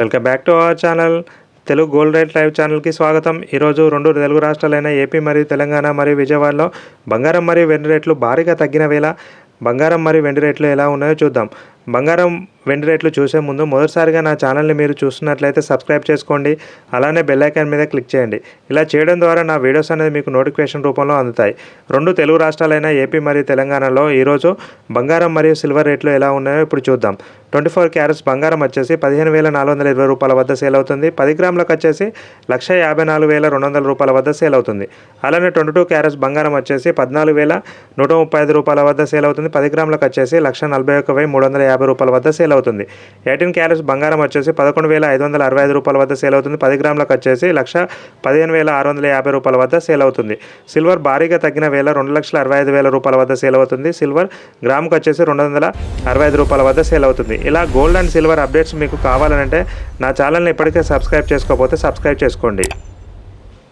Welcome back to our channel Telugu gold rate live ఛానల్కి స్వాగతం. ఈరోజు రెండు తెలుగు రాష్ట్రాలైన ఏపీ మరియు తెలంగాణ మరియు విజయవాడలో బంగారం మరియు వెండి రేట్లు భారీగా తగ్గిన వేళ బంగారం మరియు వెండి రేట్లు ఎలా ఉన్నాయో చూద్దాం. బంగారం వెండి రేట్లు చూసే ముందు మొదటిసారిగా నా ఛానల్ని మీరు చూస్తున్నట్లయితే సబ్స్క్రైబ్ చేసుకోండి, అలానే బెల్ ఐకాన్ మీద క్లిక్ చేయండి. ఇలా చేయడం ద్వారా నా వీడియోస్ అనేది మీకు నోటిఫికేషన్ రూపంలో అందుతాయి. రెండు తెలుగు రాష్ట్రాలైన ఏపీ మరియు తెలంగాణలో ఈరోజు బంగారం మరియు సిల్వర్ రేట్లు ఎలా ఉన్నాయో ఇప్పుడు చూద్దాం. 24 క్యారెట్స్ బంగారం వచ్చేసి 15,420 రూపాయల వద్ద సేల్ అవుతుంది. 10 గ్రాములకు వచ్చేసి 1,54,200 రూపాయల వద్ద సేల్ అవుతుంది. అలానే 22 క్యారెట్స్ బంగారం వచ్చేసి 14,135 రూపాయల వద్ద సేల్ అవుతుంది. 10 గ్రాములకు వచ్చేసి 1,41,350 రూపాయల వద్ద సేల్ అవుతుంది. 18 క్యారెట్స్ బంగారం వచ్చేసి 11,565 రూపాయల వద్ద సేల్ అవుతుంది. 10 గ్రాములకు వచ్చేసి 1,15,650 రూపాయల వద్ద సేల్ అవుతుంది. సిల్వర్ భారీగా తగ్గిన వేళ 2,65,000 రూపాయల వద్ద సేల్ అవుతుంది. సిల్వర్ గ్రాముకు వచ్చేసి 265 రూపాయల వద్ద సేల్ అవుతుంది. ఇలా గోల్డ్ అండ్ సిల్వర్ అప్డేట్స్ మీకు కావాలంటే నా ఛానల్ని ఇప్పటికే సబ్స్క్రైబ్ చేసుకోకపోతే సబ్స్క్రైబ్ చేసుకోండి.